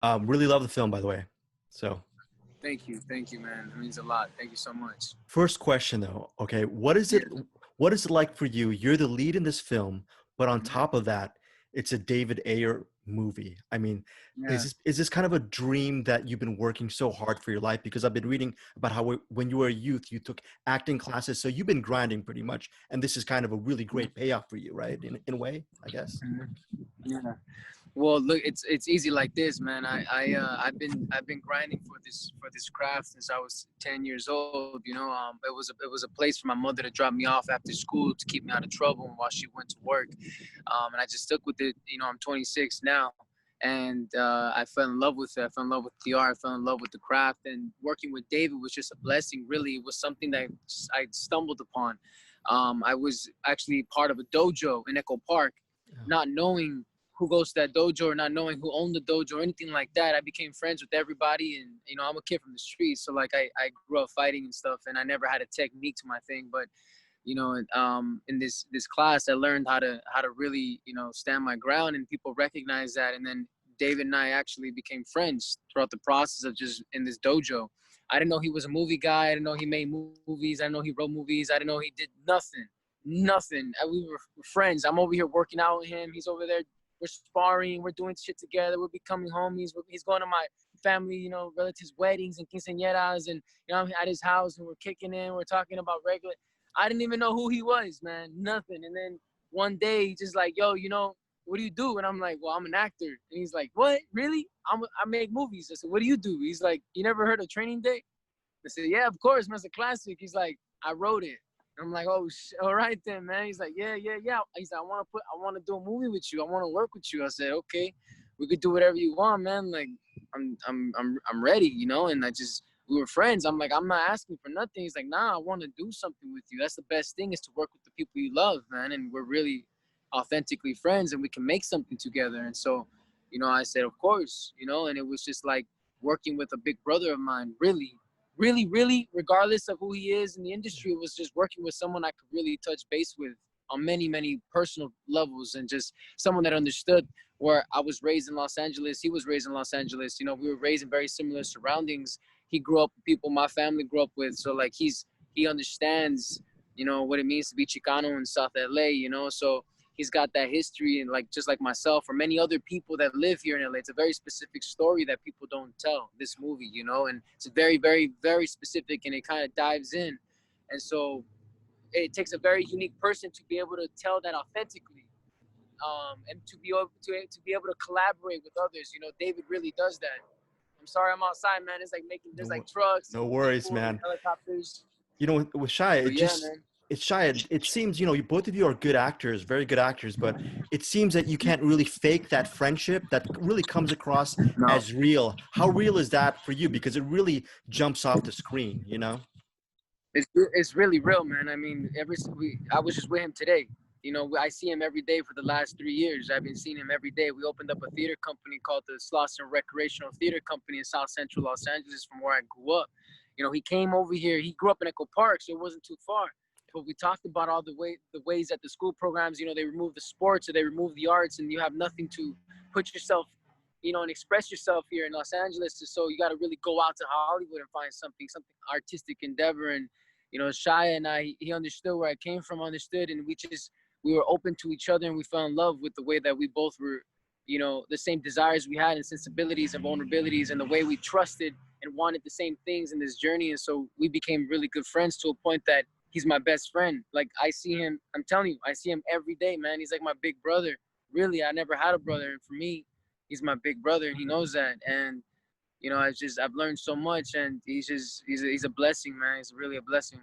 Really love the film, by the way. So, Thank you, man. It means a lot. Thank you so much. first question though, okay, what is Yeah. it? What is it like for you? You're the lead in this film, but on Mhm. top of that, it's a David Ayer movie. I mean, Yeah. is this kind of a dream that you've been working so hard for your life? Because I've been reading about how when you were a youth, you took acting classes, so you've been grinding pretty much, and this is kind of a really great payoff for you, right? In a way, I guess. Mhm. Yeah. Well, look, it's easy like this, man. I've been grinding for this craft since I was 10 years old. It was a place for my mother to drop me off after school to keep me out of trouble while she went to work. And I just stuck with it. I'm 26 now, and I fell in love with it. I fell in love with the art. I fell in love with the craft, and working with David was just a blessing. Really, it was something that I stumbled upon. I was actually part of a dojo in Echo Park, not knowing who goes to that dojo or not knowing who owned the dojo or anything like that. I became friends with everybody, and I'm a kid from the streets, so like I grew up fighting and stuff, and I never had a technique to my thing, but in this class I learned how to really stand my ground, and people recognize that. And then David and I actually became friends throughout the process of just in this dojo. I didn't know he was a movie guy. I didn't know he made movies. I didn't know he wrote movies. I didn't know he did nothing. We were friends. I'm over here working out with him. He's over there. We're sparring. We're doing shit together. We're becoming homies. He's going to my family, relatives' weddings and quinceañeras, and I'm at his house and we're kicking in. We're talking about regular. I didn't even know who he was, man. Nothing. And then one day, he's just like, yo, what do you do? And I'm like, well, I'm an actor. And he's like, what? Really? I make movies. I said, what do you do? He's like, you never heard of Training Day? I said, yeah, of course, man. It's a classic. He's like, I wrote it. I'm like, oh, all right then, man. He's like, yeah. He's like, I want to do a movie with you. I want to work with you. I said, okay, we could do whatever you want, man. Like, I'm ready, And we were friends. I'm like, I'm not asking for nothing. He's like, nah, I want to do something with you. That's the best thing, is to work with the people you love, man. And we're really authentically friends, and we can make something together. And so, I said, of course, and it was just like working with a big brother of mine, really, regardless of who he is in the industry. It was just working with someone I could really touch base with on many personal levels, and just someone that understood where I was raised in Los Angeles. He was raised in Los Angeles. We were raised in very similar surroundings. He grew up with people my family grew up with. So like he understands, what it means to be Chicano in South LA, so he's got that history, and like just like myself or many other people that live here in LA. It's a very specific story that people don't tell, this movie, and it's very specific, and it kind of dives in. And so it takes a very unique person to be able to tell that authentically, and to be able to collaborate with others. David really does that. I'm sorry, I'm outside, man. It's like there's No, like trucks no and worries, people and man. helicopters. With Shia, But yeah, man. it's Shia. It seems both of you are good actors, very good actors, but it seems that you can't really fake that friendship that really comes across No, as real. How real is that for you? Because it really jumps off the screen, it's really real, man. I mean, I was just with him today. I see him every day for the last 3 years. I've been seeing him every day. We opened up a theater company called the Slauson Recreational Theater Company in South Central Los Angeles, from where I grew up. He came over here. He grew up in Echo Park, so it wasn't too far. But we talked about all the ways that the school programs, they remove the sports or they remove the arts, and you have nothing to put yourself, and express yourself here in Los Angeles. So you got to really go out to Hollywood and find something artistic endeavor. And Shia and I, he understood where I came from, understood, and we were open to each other, and we fell in love with the way that we both were, the same desires we had and sensibilities and vulnerabilities, and the way we trusted and wanted the same things in this journey. And so we became really good friends, to a point that he's my best friend. Like, I see him, I'm telling you, I see him every day, man. He's like my big brother. Really, I never had a brother, and for me, he's my big brother, and he knows that. And I've learned so much, and he's a blessing, man. He's really a blessing.